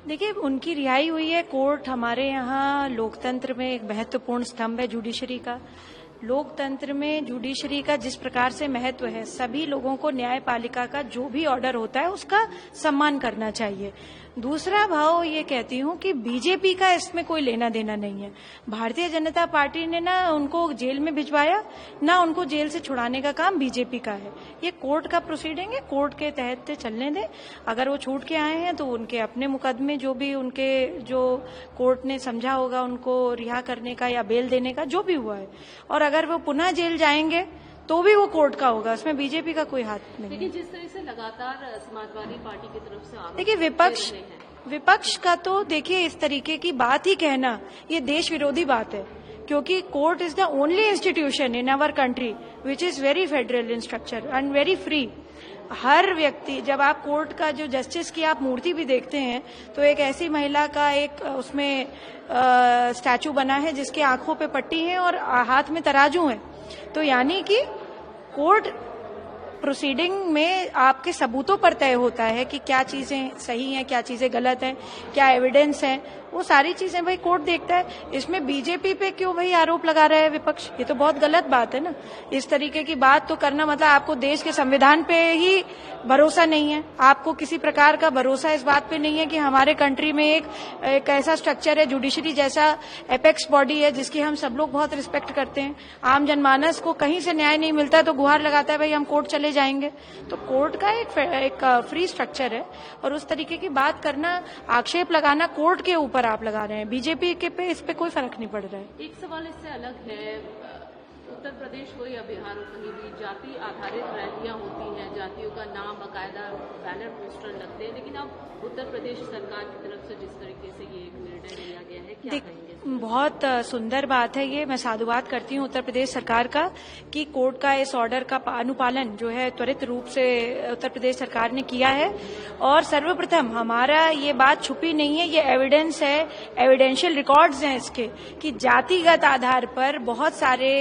देखिए, उनकी रिहाई हुई है। कोर्ट हमारे यहाँ लोकतंत्र में एक महत्वपूर्ण स्तंभ है जुडिशरी का। लोकतंत्र में जुडिशरी का जिस प्रकार से महत्व है, सभी लोगों को न्यायपालिका का जो भी ऑर्डर होता है उसका सम्मान करना चाहिए। दूसरा भाव ये कहती हूँ कि बीजेपी का इसमें कोई लेना देना नहीं है। भारतीय जनता पार्टी ने ना उनको जेल में भिजवाया, ना उनको जेल से छुड़ाने का काम बीजेपी का है। ये कोर्ट का प्रोसीडिंग है, कोर्ट के तहत चलने दें। अगर वो छूट के आए हैं तो उनके अपने मुकदमे जो भी उनके जो कोर्ट ने समझा होगा उनको रिहा करने का या बेल देने का जो भी हुआ है, और अगर वो पुनः जेल जाएंगे तो भी वो कोर्ट का होगा, उसमें बीजेपी का कोई हाथ नहीं। लेकिन जिस तरह से लगातार समाजवादी पार्टी की तरफ से आरोप देखिए, विपक्ष का तो देखिए इस तरीके की बात ही कहना ये देश विरोधी बात है, क्योंकि court is the only institution in our country which is very federal in structure and very free. हर व्यक्ति, जब आप कोर्ट का जो जस्टिस की आप मूर्ति भी देखते हैं तो एक ऐसी महिला का एक उसमें स्टैचू बना है जिसके आंखों पे पट्टी है और हाथ में तराजू है। तो यानी कि कोर्ट प्रोसीडिंग में आपके सबूतों पर तय होता है कि क्या चीजें सही हैं, क्या चीजें गलत हैं, क्या एविडेंस है, वो सारी चीजें भाई कोर्ट देखता है। इसमें बीजेपी पे क्यों भाई आरोप लगा रहा है विपक्ष? ये तो बहुत गलत बात है ना। इस तरीके की बात तो करना मतलब आपको देश के संविधान पे ही भरोसा नहीं है, आपको किसी प्रकार का भरोसा इस बात पे नहीं है कि हमारे कंट्री में एक ऐसा स्ट्रक्चर है, जुडिशरी जैसा एपेक्स बॉडी है जिसकी हम सब लोग बहुत रिस्पेक्ट करते हैं। आम जनमानस को कहीं से न्याय नहीं मिलता तो गुहार लगाता है भाई हम कोर्ट चले जाएंगे। तो कोर्ट का एक फ्री स्ट्रक्चर है, और उस तरीके की बात करना, आक्षेप लगाना कोर्ट के ऊपर आप लगा रहे हैं, बीजेपी के पे इस पे कोई फर्क नहीं पड़ रहा है। एक सवाल इससे अलग है, उत्तर प्रदेश हो या बिहार हो, कहीं भी जाति आधारित रैलियां होती हैं, जातियों का नाम बाकायदा बैनर पोस्टर लगते हैं, लेकिन अब उत्तर प्रदेश सरकार की तरफ से जिस तरीके से ये एक निर्णय लिया गया है, क्या कहेंगे? बहुत सुंदर बात है ये। मैं साधुवाद करती हूँ उत्तर प्रदेश सरकार का कि कोर्ट का इस ऑर्डर का अनुपालन जो है त्वरित रूप से उत्तर प्रदेश सरकार ने किया है। और सर्वप्रथम हमारा ये बात छुपी नहीं है, ये एविडेंस है, एविडेंशियल रिकॉर्ड्स हैं इसके, कि जातिगत आधार पर बहुत सारे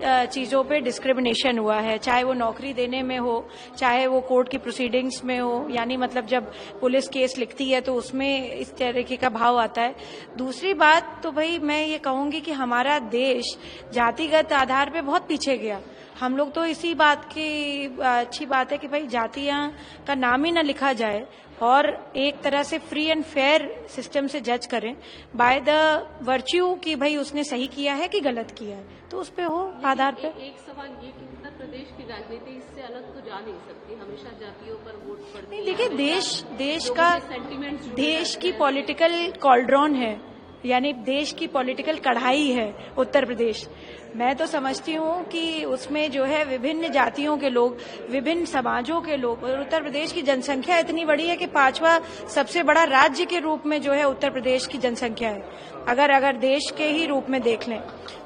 चीजों पे डिस्क्रिमिनेशन हुआ है, चाहे वो नौकरी देने में हो, चाहे वो कोर्ट की प्रोसीडिंग्स में हो। यानी मतलब जब पुलिस केस लिखती है तो उसमें इस तरीके का भाव आता है। दूसरी बात तो भाई मैं ये कहूंगी कि हमारा देश जातिगत आधार पे बहुत पीछे गया। हम लोग तो इसी बात की अच्छी बात है कि भाई जातियां का नाम ही ना लिखा जाए और एक तरह से फ्री एंड फेयर सिस्टम से जज करें बाय द वर्च्यू कि भाई उसने सही किया है कि गलत किया है, तो उस पे हो आधार पे। एक सवाल ये कि उत्तर प्रदेश की राजनीति इससे अलग तो जा नहीं सकती, हमेशा जातियों पर वोट पड़ती है। देखिए, देश की पॉलिटिकल कॉल्ड्रॉन है, यानी देश की पॉलिटिकल कढ़ाई है उत्तर प्रदेश। मैं तो समझती हूँ कि उसमें जो है विभिन्न जातियों के लोग, विभिन्न समाजों के लोग, और उत्तर प्रदेश की जनसंख्या इतनी बड़ी है कि 5वां सबसे बड़ा राज्य के रूप में जो है उत्तर प्रदेश की जनसंख्या है। अगर देश के ही रूप में देख लें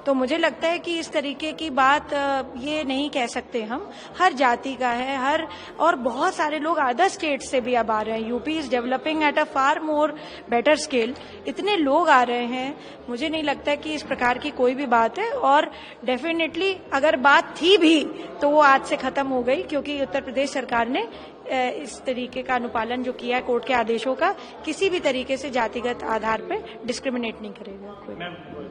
तो मुझे लगता है कि इस तरीके की बात ये नहीं कह सकते हम। हर जाति का है, और बहुत सारे लोग अदर स्टेट से भी अब आ रहे हैं। UP is developing at a far more better scale. इतने लोग आ रहे हैं, मुझे नहीं लगता कि इस प्रकार की कोई भी बात है। और डेफिनेटली अगर बात थी भी तो वो आज से खत्म हो गई, क्योंकि उत्तर प्रदेश सरकार ने इस तरीके का अनुपालन जो किया है कोर्ट के आदेशों का, किसी भी तरीके से जातिगत आधार पर डिस्क्रिमिनेट नहीं करेगा कोई।